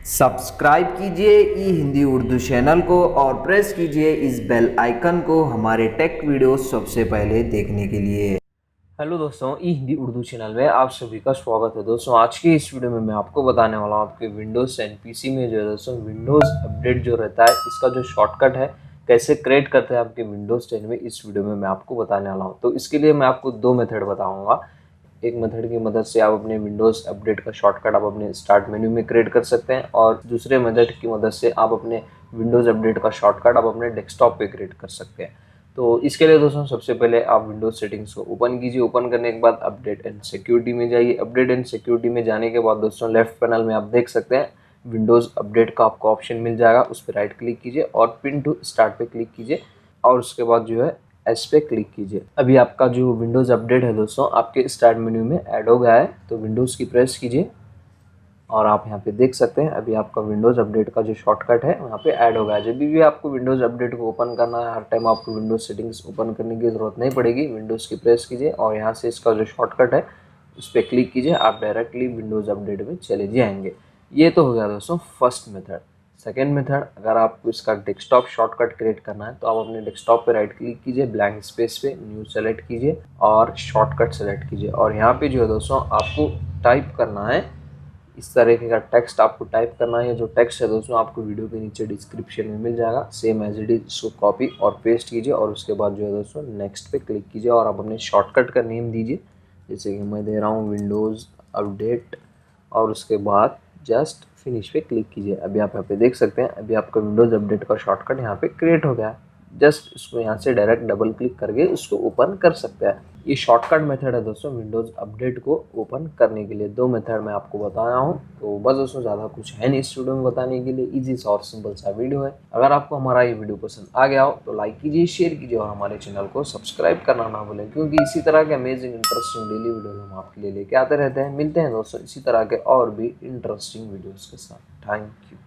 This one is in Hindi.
सब्सक्राइब कीजिए ई हिंदी उर्दू चैनल को और प्रेस कीजिए इस बेल आइकन को हमारे टेक वीडियोस सबसे पहले देखने के लिए। हेलो दोस्तों, ई हिंदी उर्दू चैनल में आप सभी का स्वागत है। दोस्तों आज की इस वीडियो में मैं आपको बताने वाला हूँ आपके विंडोज़ एंड पीसी में जो है दोस्तों विंडोज़ अपडेट जो रहता है इसका जो शॉर्टकट है कैसे क्रिएट करते हैं आपके विंडोज़ 10 में, इस वीडियो में मैं आपको बताने वाला हूँ। तो इसके लिए मैं आपको दो मेथड बताऊँगा। एक मेथड की मदद से आप अपने विंडोज़ अपडेट का शॉर्टकट आप अपने स्टार्ट मेन्यू में क्रिएट कर सकते हैं और दूसरे मेथड की मदद से आप अपने विंडोज़ अपडेट का शॉर्टकट आप अपने डेस्कटॉप पे क्रिएट कर सकते हैं। तो इसके लिए दोस्तों सबसे पहले आप विंडोज सेटिंग्स को ओपन कीजिए। ओपन करने के बाद अपडेट एंड सिक्योरिटी में जाइए। अपडेट एंड सिक्योरिटी में जाने के बाद दोस्तों लेफ्ट पैनल में आप देख सकते हैं विंडोज़ अपडेट का आपको ऑप्शन मिल जाएगा। उस पर राइट क्लिक कीजिए और पिन टू स्टार्ट पे क्लिक कीजिए और उसके बाद जो है एस पे क्लिक कीजिए। अभी आपका जो विंडोज़ अपडेट है दोस्तों आपके स्टार्ट मेन्यू में ऐड हो गया है। तो विंडोज़ की प्रेस कीजिए और आप यहाँ पे देख सकते हैं अभी आपका विंडोज़ अपडेट का जो शॉर्टकट है वहाँ पे ऐड हो गया है। जब भी आपको विंडोज़ अपडेट को ओपन करना है हर टाइम आपको विंडोज़ सेटिंग्स ओपन करने की ज़रूरत नहीं पड़ेगी। विंडोज़ की प्रेस कीजिए और यहाँ से इसका जो शॉर्टकट है उस पर क्लिक कीजिए, आप डायरेक्टली विंडोज़ अपडेट में चले जाएंगे। ये तो हो गया दोस्तों फर्स्ट मेथड। सेकेंड मेथड, अगर आपको इसका डेस्कटॉप शॉर्टकट क्रिएट करना है तो आप अपने डेस्कटॉप पे राइट क्लिक कीजिए, ब्लैंक स्पेस पे न्यू सेलेक्ट कीजिए और शॉर्टकट सेलेक्ट कीजिए और यहाँ पे जो है दोस्तों आपको टाइप करना है इस तरीके का टेक्स्ट आपको टाइप करना है। जो टेक्स्ट है दोस्तों आपको वीडियो के नीचे डिस्क्रिप्शन में मिल जाएगा, सेम एज इट इज इसको कॉपी और पेस्ट कीजिए और उसके बाद जो है दोस्तों नेक्स्ट पे क्लिक कीजिए और आप अपने शॉर्टकट का नेम दीजिए। जैसे कि मैं दे रहा हूँ विंडोज़ अपडेट और उसके बाद जस्ट फिनिश पे क्लिक कीजिए। अभी आप यहाँ पे देख सकते हैं अभी आपका विंडोज़ अपडेट का शॉर्टकट यहाँ पे क्रिएट हो गया है। जस्ट इसको यहाँ से डायरेक्ट डबल क्लिक करके उसको ओपन कर सकते हैं। ये शॉर्टकट मेथड है दोस्तों विंडोज़ अपडेट को ओपन करने के लिए। दो मेथड मैं आपको बताया हूँ। तो बस दोस्तों ज़्यादा कुछ है नहीं इस वीडियो में बताने के लिए, इजी सा और सिंपल सा वीडियो है। अगर आपको हमारा ये वीडियो पसंद आ गया हो तो लाइक कीजिए, शेयर कीजिए और हमारे चैनल को सब्सक्राइब करना ना भूलें, क्योंकि इसी तरह के अमेजिंग इंटरेस्टिंग डेली वीडियो हम आपके लिए लेके आते रहते हैं। मिलते हैं दोस्तों इसी तरह के और भी इंटरेस्टिंग वीडियोज़ के साथ। Thank you.